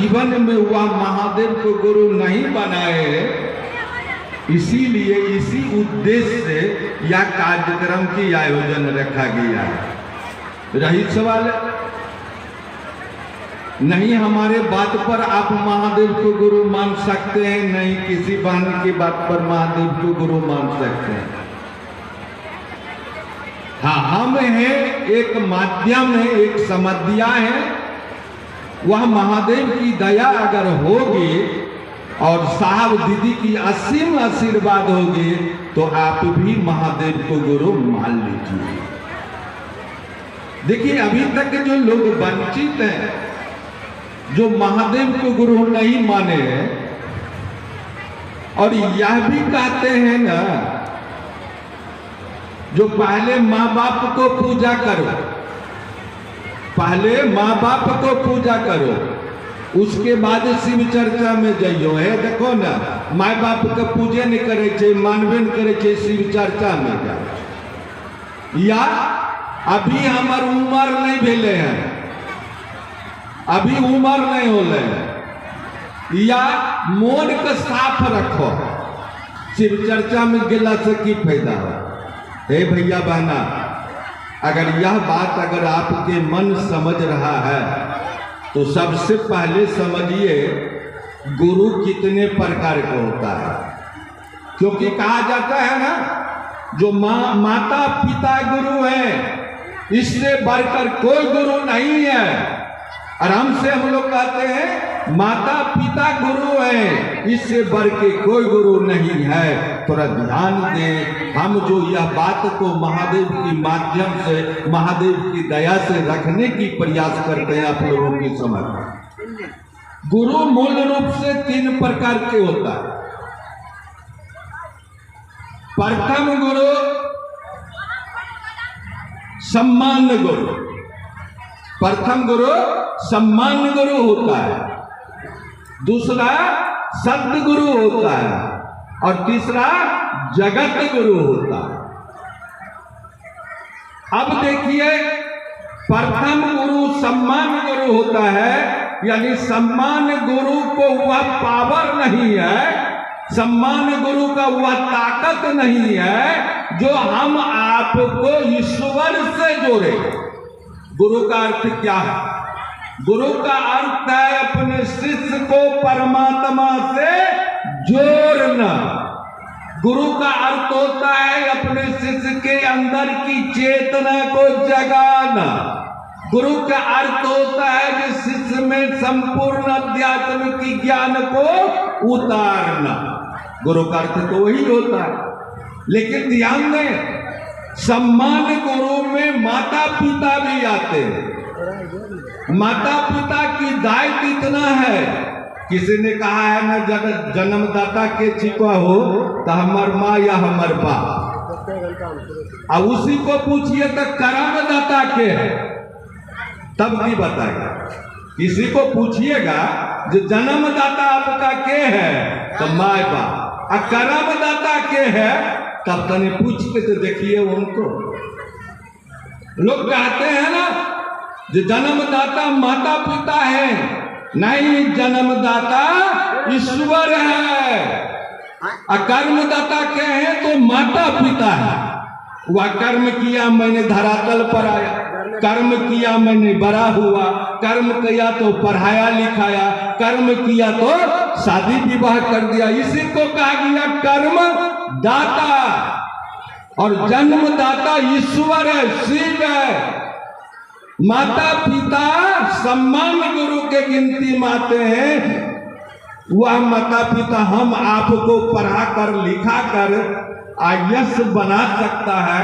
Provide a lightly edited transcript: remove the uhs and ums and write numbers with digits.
जीवन में वह महादेव को गुरु नहीं बनाए, इसीलिए इसी उद्देश्य से यह कार्यक्रम की आयोजन रखा गया है। रही सवाल, नहीं हमारे बात पर आप महादेव को गुरु मान सकते हैं, नहीं किसी बहन की बात पर महादेव को गुरु मान सकते हैं। हाँ, हम हैं, एक माध्यम है, एक समध्या है। वह महादेव की दया अगर होगी और साहब दीदी की असीम आशीर्वाद होगी तो आप भी महादेव को गुरु मान लीजिए। देखिए, अभी तक जो लोग वंचित हैं, जो महादेव को गुरु नहीं माने हैं और यह भी कहते हैं ना, जो पहले माँ बाप को पूजा करो, पहले माँ बाप को पूजा करो, उसके बाद शिव चर्चा में जाइयो। है देखो ना, माँ बाप के पूजे नहीं करे छे, मानवे नहीं करे छे, शिव चर्चा में जाओ। या अभी हमार उम्र नहीं भेले हैं, अभी उम्र नहीं होले, या मोन के साफ रखो, शिव चर्चा में गेला से की फायदा हो। हे भैया बहना, अगर यह बात अगर आपके मन समझ रहा है तो सबसे पहले समझिए गुरु कितने प्रकार का होता है। क्योंकि कहा जाता है ना, जो माता पिता गुरु है, इससे बढ़कर कोई गुरु नहीं है। आराम से हम लोग कहते हैं माता पिता गुरु है, इससे बढ़ के कोई गुरु नहीं है। थोड़ा ध्यान दें, हम जो यह बात को महादेव की माध्यम से, महादेव की दया से रखने की प्रयास करते हैं, आप लोगों की समझ। गुरु मूल रूप से 3 प्रकार के होता है। प्रथम गुरु सम्मान गुरु, प्रथम गुरु सम्मान गुरु होता है, दूसरा सतगुरु होता है और तीसरा जगत गुरु होता है। अब देखिए, प्रथम गुरु सम्मान गुरु होता है, यानी सम्मान गुरु को वह पावर नहीं है, सम्मान गुरु का वह ताकत नहीं है जो हम आपको ईश्वर से जोड़े। गुरु का अर्थ क्या है? गुरु का अर्थ है अपने शिष्य को परमात्मा से जोड़ना। गुरु का अर्थ होता है अपने शिष्य के अंदर की चेतना को जगाना। गुरु का अर्थ होता है कि शिष्य में संपूर्ण अध्यात्म की ज्ञान को उतारना। गुरु का अर्थ तो वही होता है। लेकिन ध्यान दें, सम्मान गुरु में माता पिता भी आते हैं। माता पिता की दायित्व इतना है, किसी ने कहा है ना, जन्मदाता के छिपा हो तो हमार माँ या हमार बाप, अब उसी को पूछिए तो कर्मदाता के है, तब भी बताएगा। किसी को पूछिएगा जो जन्मदाता आपका के है तो माँ बाप, और कर्मदाता के है तब तनी पूछ के तो देखिए उनको। लोग कहते हैं ना जो जन्मदाता माता पिता है, नहीं, जन्मदाता ईश्वर है। कर्मदाता के हैं तो माता पिता है। वह कर्म किया मैंने धरातल पर आया, कर्म किया मैंने बड़ा हुआ, कर्म किया तो पढ़ाया लिखाया, कर्म किया तो शादी विवाह कर दिया। इसी को कहा गया कर्म दाता। और जन्मदाता ईश्वर है, शिव है। माता पिता सम्मान गुरु के गिनती में आते हैं। वह माता पिता हम आपको पढ़ा कर लिखा कर आयस बना सकता है,